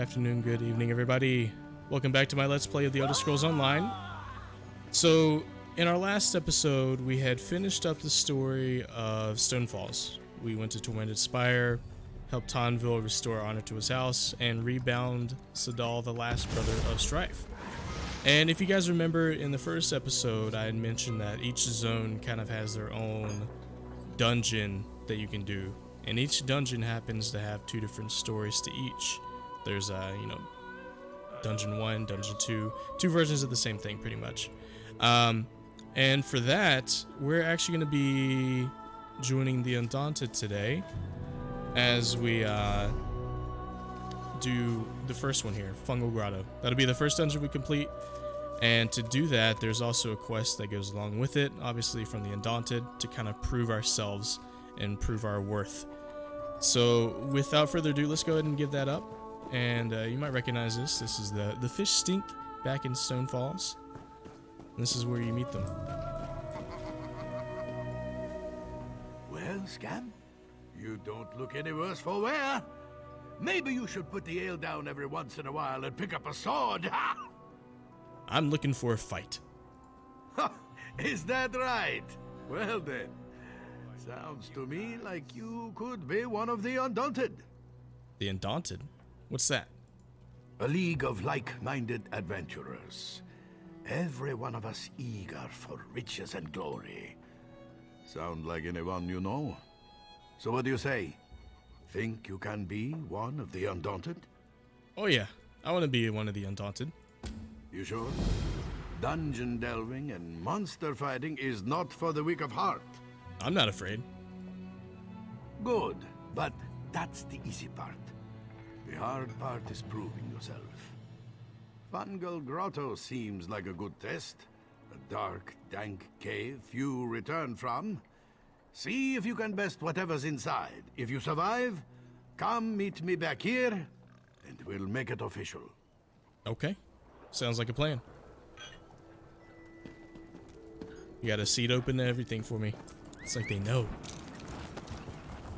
afternoon, good evening, everybody. Welcome back to my Let's Play of the Elder Scrolls Online. So, in our last episode, we had finished up the story of Stonefalls. We went to Tormented Spire, helped Tanval restore honor to his house, and rebound Sadal, the last brother of Strife. And if you guys remember, in the first episode, I had mentioned that each zone kind of has their own dungeon that you can do. And each dungeon happens to have two different stories to each. There's, Dungeon 1, Dungeon 2, two versions of the same thing, pretty much. And for that, we're actually going to be joining the Undaunted today as we do the first one here, Fungal Grotto. That'll be the first dungeon we complete. And to do that, there's also a quest that goes along with it, obviously from the Undaunted, to kind of prove ourselves and prove our worth. So without further ado, let's go ahead and give that up. And you might recognize this. This is the fish stink back in Stonefalls. And this is where you meet them. Well, Scam, you don't look any worse for wear. Maybe you should put the ale down every once in a while and pick up a sword. I'm looking for a fight. Is that right? Well then, sounds to me like you could be one of the Undaunted. The Undaunted? What's that? A league of like-minded adventurers. Every one of us eager for riches and glory. Sound like anyone you know? So what do you say? Think you can be one of the Undaunted? Oh yeah, I want to be one of the Undaunted. You sure? Dungeon delving and monster fighting is not for the weak of heart. I'm not afraid. Good, but that's the easy part. The hard part is proving yourself. Fungal Grotto seems like a good test. A dark, dank cave few return from. See if you can best whatever's inside. If you survive, come meet me back here, and we'll make it official. Okay, sounds like a plan. You got a seat open and everything for me. It's like they know.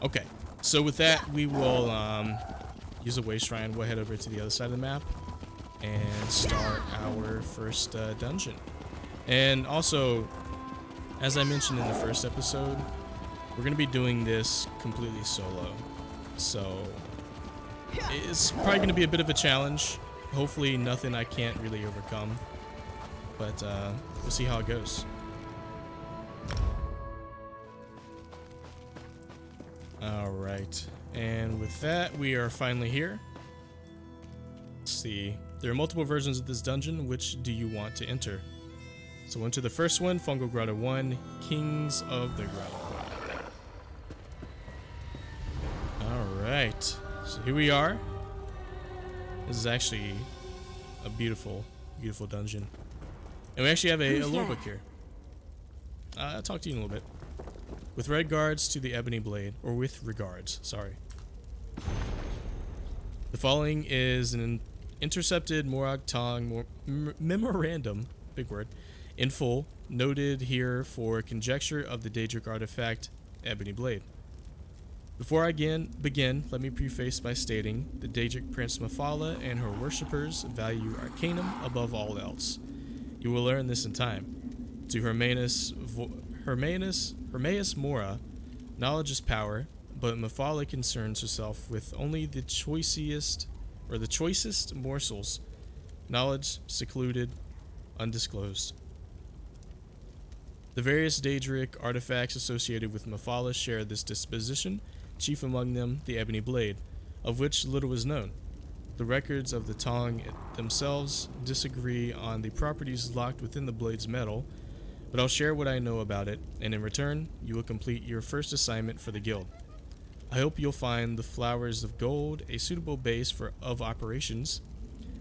Okay, so with that, we will use a way shrine. We'll head over to the other side of the map and start our first dungeon. And also, as I mentioned in the first episode, we're going to be doing this completely solo. So it's probably going to be a bit of a challenge. Hopefully nothing I can't really overcome. But we'll see how it goes. Alright, and with that, we are finally here. Let's see. There are multiple versions of this dungeon. Which do you want to enter? So enter the first one, Fungal Grotto 1, Kings of the Grotto. Alright, so here we are. This is actually a beautiful, beautiful dungeon. And we actually have a lore book here. I'll talk to you in a little bit. With regards to the Ebony Blade, or with regards, sorry. The following is an intercepted Morag Tong memorandum, big word, in full, noted here for conjecture of the Daedric artifact, Ebony Blade. Before I begin, let me preface by stating the Daedric Prince Mephala and her worshippers value Arcanum above all else. You will learn this in time. To Hermaeus Mora, knowledge is power, but Mephala concerns herself with only the choicest morsels, knowledge secluded, undisclosed. The various Daedric artifacts associated with Mephala share this disposition, chief among them the Ebony Blade, of which little is known. The records of the Tong themselves disagree on the properties locked within the blade's metal, but I'll share what I know about it, and in return, you will complete your first assignment for the guild. I hope you'll find the Flowers of Gold a suitable base of operations.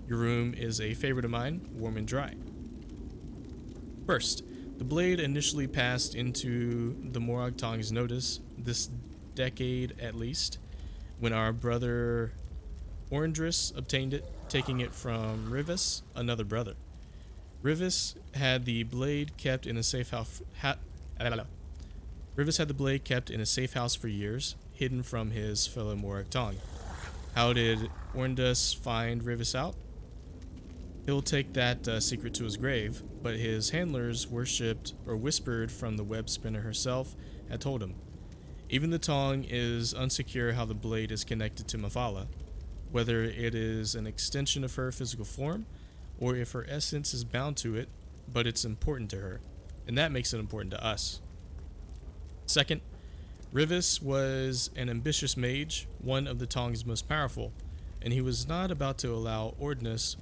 Your room is a favorite of mine, warm and dry. First, the blade initially passed into the Morag Tong's notice, this decade at least, when our brother Orndris obtained it, taking it from Rivis, another brother. Rivis had the blade kept in a safe house. Rivis had the blade kept in a safe house for years, hidden from his fellow Morag Tong. How did Orndus find Rivis out? He'll take that secret to his grave, but his handlers worshipped or whispered from the web spinner herself had told him. Even the tongue is unsecure how the blade is connected to Mafala, whether it is an extension of her physical form or if her essence is bound to it, but it's important to her, and that makes it important to us. Second, Rivis was an ambitious mage, one of the tongue's most powerful, and he was not about to allow Orndus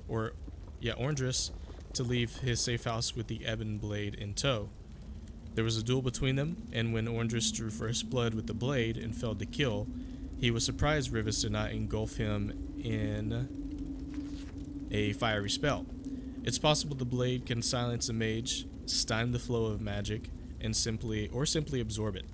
to leave his safe house with the ebon blade in tow. There was a duel between them, and when Orndus drew first blood with the blade and failed to kill, he was surprised Rivis did not engulf him in a fiery spell. It's possible the blade can silence a mage, stymie the flow of magic, and simply absorb it.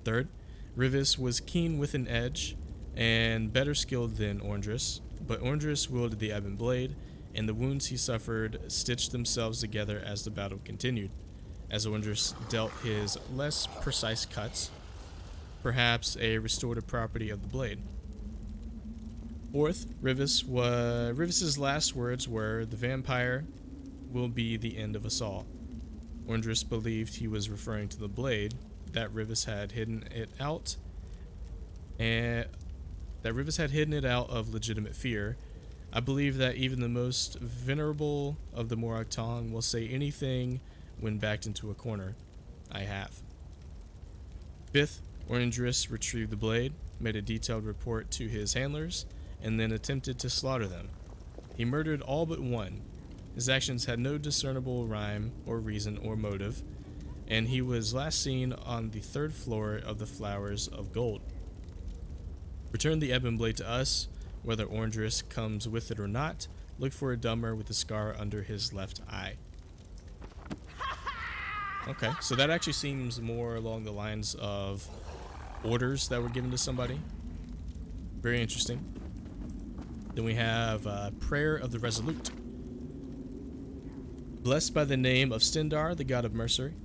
Third, Rivis was keen with an edge and better skilled than Orndus, but Orndus wielded the ebon blade, and the wounds he suffered stitched themselves together as the battle continued, as Orndus dealt his less precise cuts, perhaps a restorative property of the blade. Fourth, Rivis's last words were, "The vampire will be the end of us all." Orndus believed he was referring to the blade, that Rivis had hidden it out, of legitimate fear. I believe that even the most venerable of the Morag Tong will say anything when backed into a corner. I have. Fifth, Orndus retrieved the blade, made a detailed report to his handlers, and then attempted to slaughter them. He murdered all but one. His actions had no discernible rhyme or reason or motive, and he was last seen on the 3rd floor of the Flowers of Gold. Return the ebon blade to us, whether Orndus comes with it or not. Look for a dumber with a scar under his left eye. Okay, so that actually seems more along the lines of orders that were given to somebody. Very interesting. Then we have Prayer of the Resolute. Blessed by the name of Stendar, the god of mercy,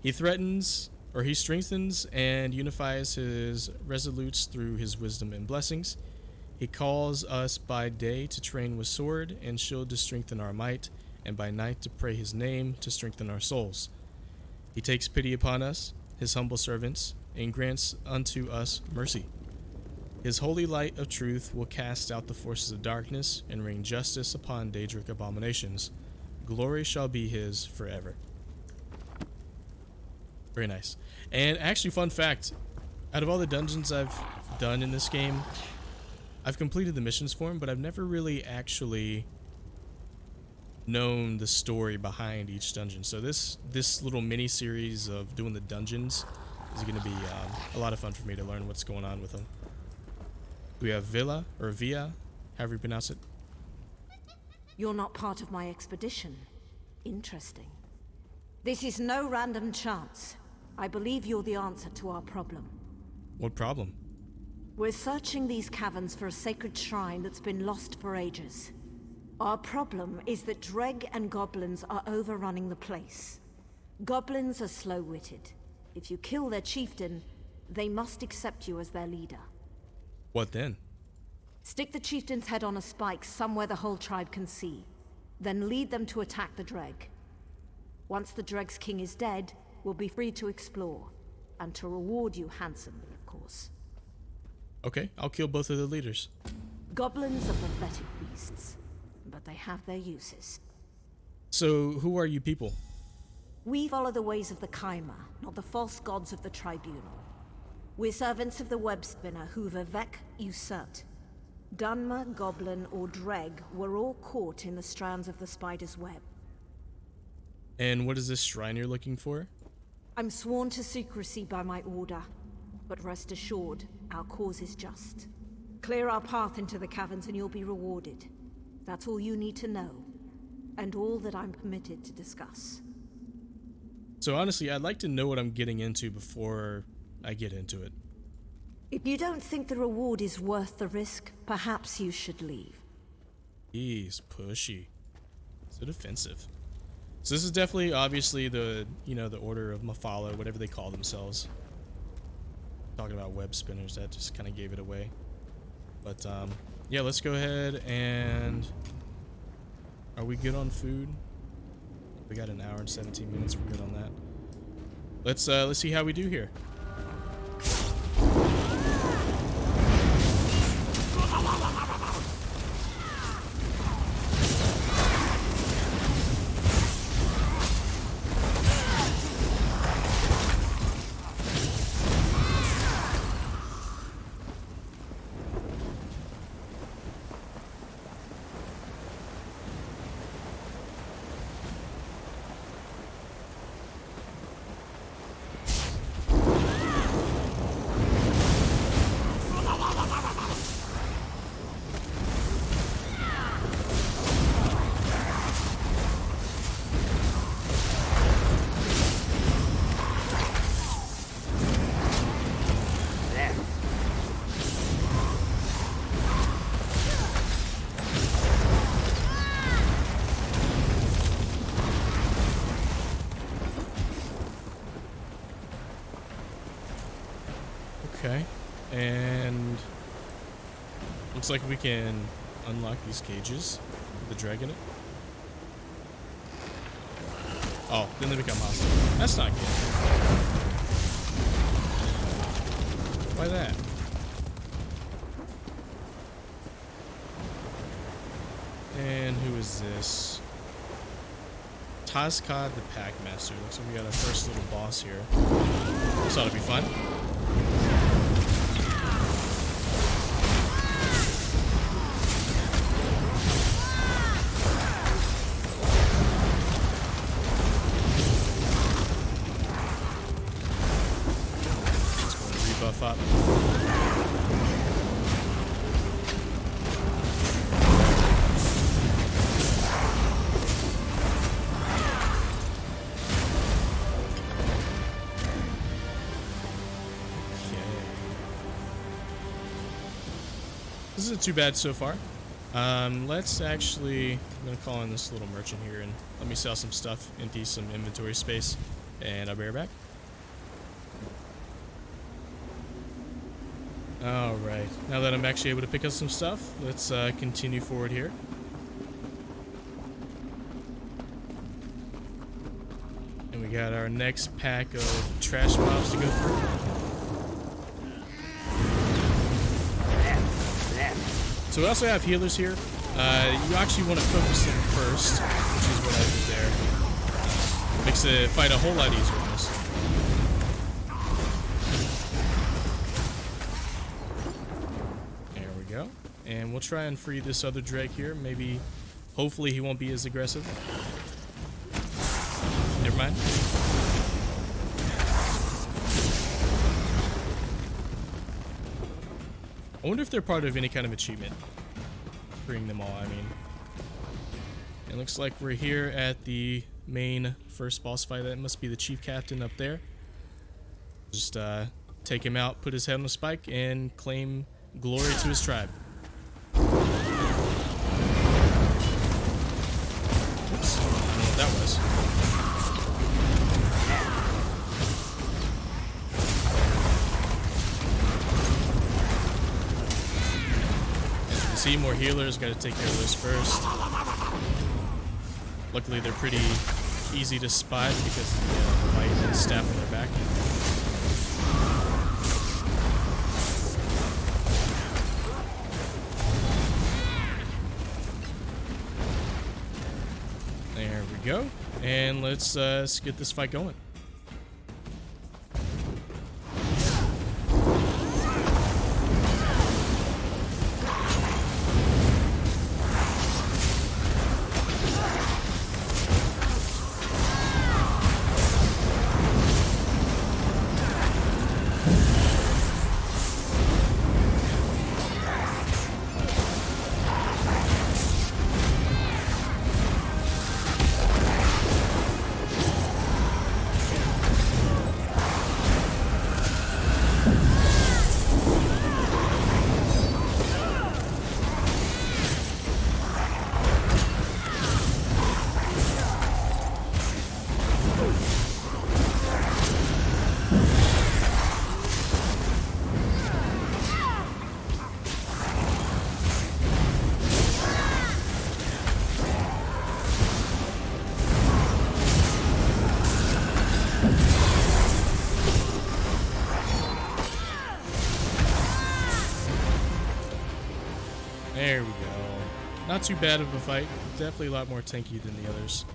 he strengthens and unifies his resolutes through his wisdom and blessings. He calls us by day to train with sword and shield to strengthen our might, and by night to pray his name to strengthen our souls. He takes pity upon us, his humble servants, and grants unto us mercy. His holy light of truth will cast out the forces of darkness and rain justice upon Daedric abominations. Glory shall be his forever. Very nice. And actually, fun fact, out of all the dungeons I've done in this game, I've completed the missions for him, but I've never really actually known the story behind each dungeon. So this little mini series of doing the dungeons is going to be a lot of fun for me to learn what's going on with them. We have Villa, or Via, however you pronounce it. You're not part of my expedition. Interesting. This is no random chance. I believe you're the answer to our problem. What problem? We're searching these caverns for a sacred shrine that's been lost for ages. Our problem is that Dreg and goblins are overrunning the place. Goblins are slow-witted. If you kill their chieftain, they must accept you as their leader. What then? Stick the chieftain's head on a spike somewhere the whole tribe can see. Then lead them to attack the Dreg. Once the Dreg's king is dead, we'll be free to explore. And to reward you handsomely, of course. Okay, I'll kill both of the leaders. Goblins are pathetic beasts, but they have their uses. So, who are you people? We follow the ways of the Kaima, not the false gods of the Tribunal. We're servants of the web spinner who Vivek usurped. Dunmer, Goblin, or Dreg were all caught in the strands of the spider's web. And what is this shrine you're looking for? I'm sworn to secrecy by my order, but rest assured, our cause is just. Clear our path into the caverns and you'll be rewarded. That's all you need to know, and all that I'm permitted to discuss. So honestly, I'd like to know what I'm getting into before I get into it. If you don't think the reward is worth the risk, perhaps you should leave. He's pushy. So defensive. So this is definitely, obviously, the Order of Mafala, whatever they call themselves. Talking about web spinners, that just kind of gave it away. But yeah, let's go ahead and... Are we good on food? We got an hour and 17 minutes. We're good on that. Let's see how we do here. Okay, and looks like we can unlock these cages with the dragon. Oh, then they become hostile. That's not good. Why that? And who is this? Tazkad the Packmaster. Looks like we got our first little boss here. This ought to be fun. Buff up. This isn't too bad so far. Let's actually, I'm gonna call in this little merchant here and let me sell some stuff, empty some inventory space, and I'll be right back. Alright, now that I'm actually able to pick up some stuff, let's continue forward here. And we got our next pack of trash mobs to go through. So we also have healers here. You actually want to focus them first, which is what I did there. Makes the fight a whole lot easier on us. And we'll try and free this other dreg here. Maybe, hopefully he won't be as aggressive. Never mind. I wonder if they're part of any kind of achievement. Freeing them all, I mean. It looks like we're here at the main first boss fight. That must be the chief captain up there. Just take him out, put his head on a spike, and claim glory to his tribe. Oops, I don't know what that was. As you can see, more healers, gotta take care of those first. Luckily, they're pretty easy to spot because of the light and staff on their back. There we go, and let's get this fight going. There we go. Not too bad of a fight. Definitely a lot more tanky than the others.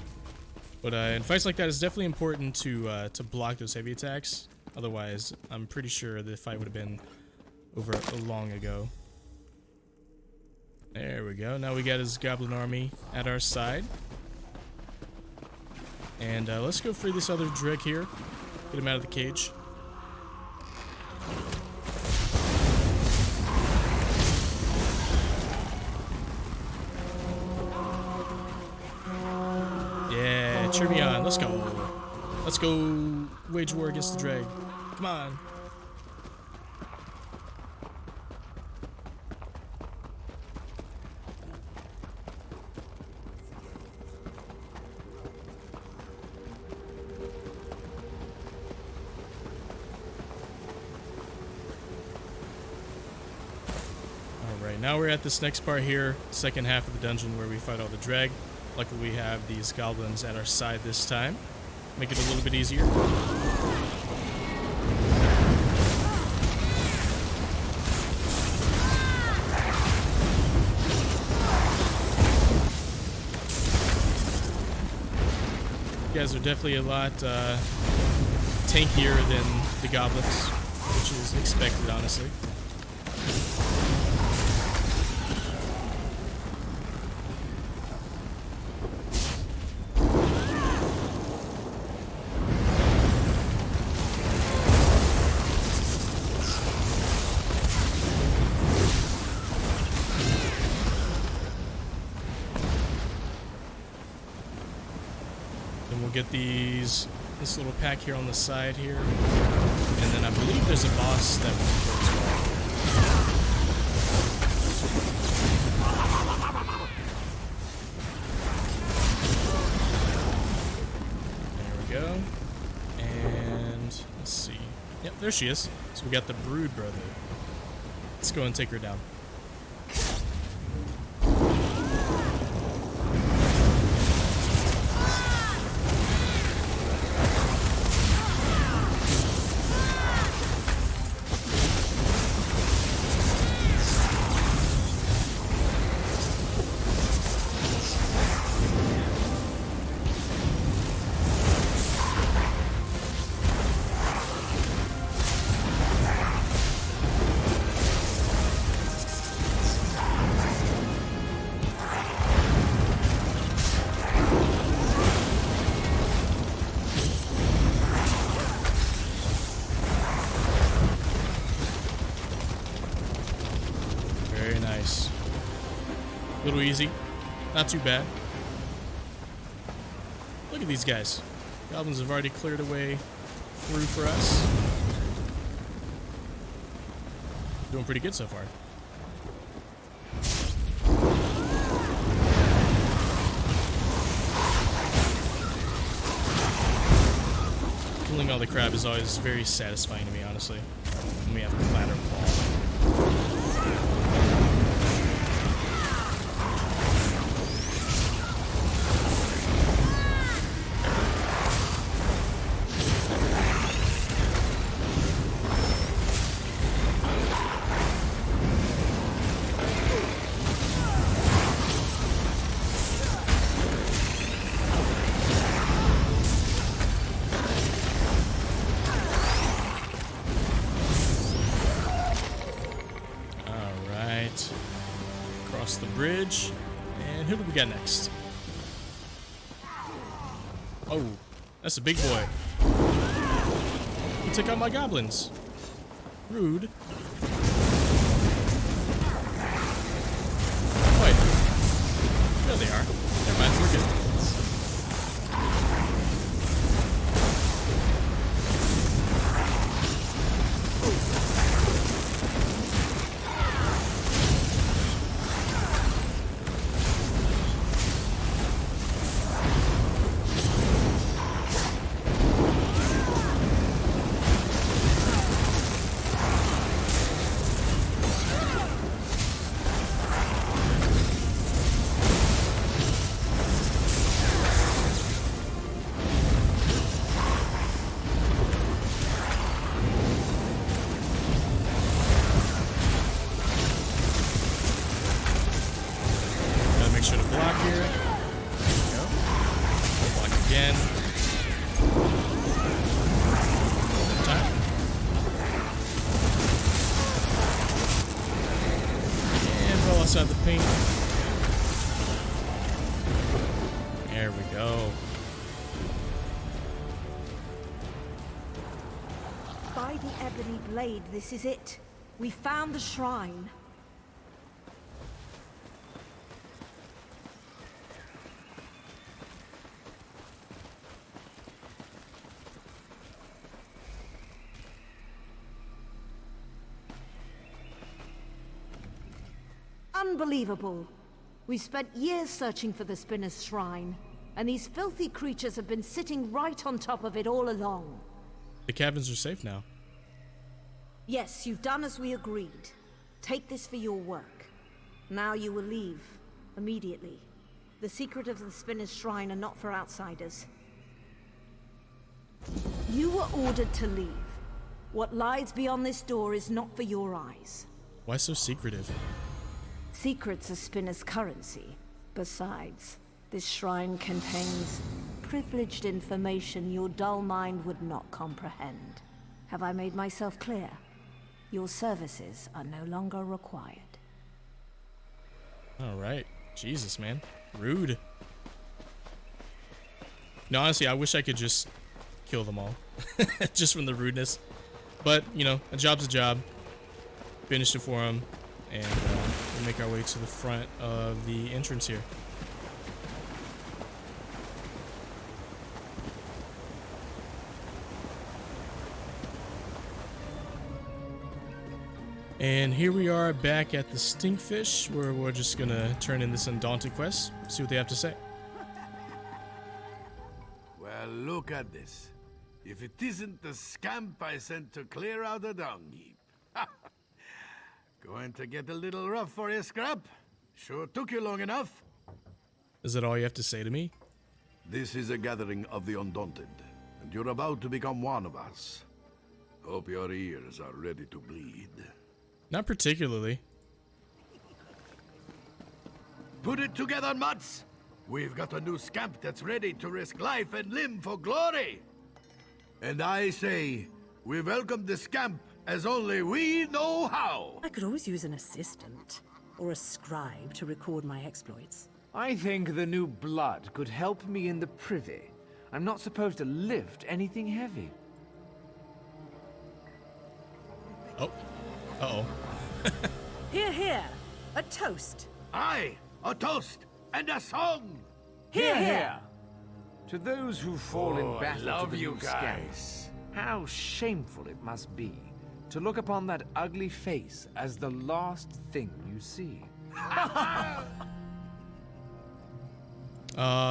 But in fights like that, it's definitely important to block those heavy attacks. Otherwise, I'm pretty sure the fight would have been over long ago. There we go. Now we got his goblin army at our side. And let's go free this other Dreg here. Get him out of the cage. Yeah, cheer me on. Let's go. Let's go wage war against the Dreg. Come on. Alright, now we're at this next part here, second half of the dungeon where we fight all the Dreg. Luckily we have these goblins at our side this time. Make it a little bit easier. You guys are definitely a lot tankier than the goblins, which is expected, honestly. Get this little pack here on the side here, and then I believe there's a boss that will go as well. There we go. And let's see. Yep, there she is. So we got the Brood Brother. Let's go and take her down. A little easy. Not too bad. Look at these guys. Goblins have already cleared a way through for us. Doing pretty good so far. Killing all the crab is always very satisfying to me, honestly. When we have Clatter Claw. The bridge, and who do we got next? Oh, that's a big boy. He took out my goblins. Rude. Wait. There they are. Never mind, we're good. block here. There we go. Block again. Time. And well outside the paint. There we go. By the ebony blade, this is it. We found the shrine. Unbelievable. We spent years searching for the Spinner's Shrine, and these filthy creatures have been sitting right on top of it all along. The cabins are safe now. Yes, you've done as we agreed. Take this for your work. Now you will leave. Immediately. The secret of the Spinner's Shrine are not for outsiders. You were ordered to leave. What lies beyond this door is not for your eyes. Why so secretive? Secrets are Spinner's currency. Besides, this shrine contains privileged information your dull mind would not comprehend. Have I made myself clear? Your services are no longer required. Alright. Jesus, man. Rude. No, honestly, I wish I could just kill them all. Just from the rudeness. But, you know, a job's a job. Finish it for them. And we'll make our way to the front of the entrance here. And here we are back at the Stinkfish, where we're just gonna turn in this Undaunted quest, see what they have to say. Well, look at this. If it isn't the scamp I sent to clear out the dung heap. Going to get a little rough for you, Scrap? Sure took you long enough. Is that all you have to say to me? This is a gathering of the Undaunted, and you're about to become one of us. Hope your ears are ready to bleed. Not particularly. Put it together, Mutts! We've got a new scamp that's ready to risk life and limb for glory! And I say, we welcome the scamp as only we know how! I could always use an assistant, or a scribe to record my exploits. I think the new blood could help me in the privy. I'm not supposed to lift anything heavy. Oh. Uh-oh. Hear, hear! A toast! Aye, a toast and a song! Hear, hear! To those who fall in battle love to the you new scamp, guys. how shameful it must be to look upon that ugly face as the last thing you see.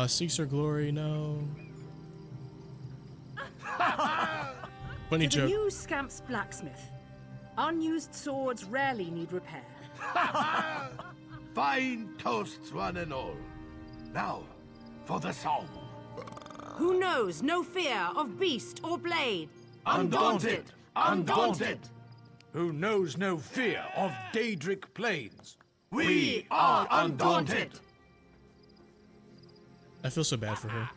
Seeks her glory, no. Funny To the joke. new scamp's blacksmith. Unused swords rarely need repair. Fine toasts, one and all. Now, for the song. Who knows no fear of beast or blade? Undaunted! Undaunted! Who knows no fear of Daedric plains? We are undaunted! I feel so bad for her.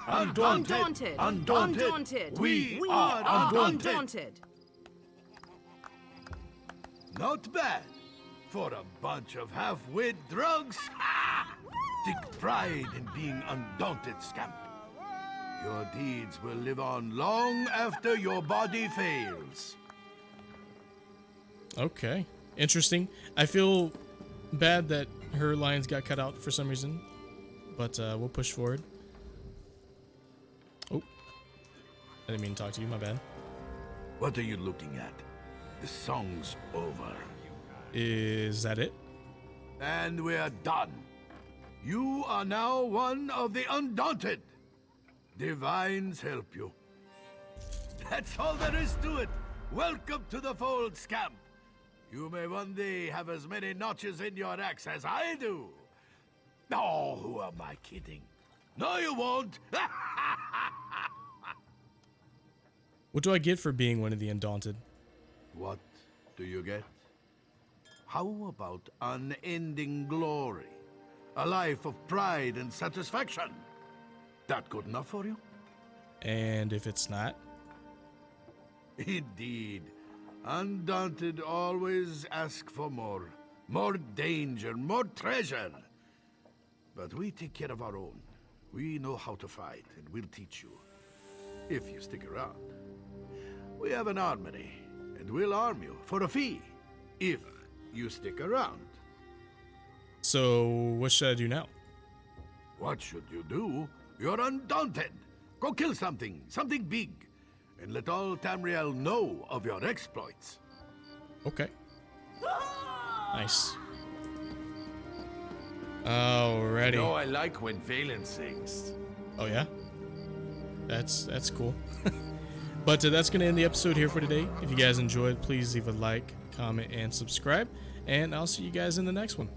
Undaunted! Undaunted! Undaunted! We We are are undaunted! undaunted! Not bad for a bunch of half-wit drugs. Take pride in being undaunted, scamp. Your deeds will live on long after your body fails. Okay. Interesting. I feel bad that her lines got cut out for some reason. But we'll push forward. Oh. I didn't mean to talk to you, my bad. What are you looking at? The song's over. Is that it? And we're done. You are now one of the Undaunted. Divines help you. That's all there is to it. Welcome to the fold, scamp. You may one day have as many notches in your axe as I do. Oh, who am I kidding? No, you won't. What do I get for being one of the Undaunted? What do you get? How about unending glory? A life of pride and satisfaction. That good enough for you? And if it's not? Indeed. Undaunted always ask for more. More danger, more treasure. But we take care of our own. We know how to fight, and we'll teach you. If you stick around. We have an armory, and we'll arm you for a fee. If you stick around. So, what should I do now? What should you do? You're undaunted. Go kill something big. And let all Tamriel know of your exploits. Okay. Nice. Alrighty. No, I like when Valen sings. Oh yeah? That's cool. But that's going to end the episode here for today. If you guys enjoyed, please leave a like, comment, and subscribe. And I'll see you guys in the next one.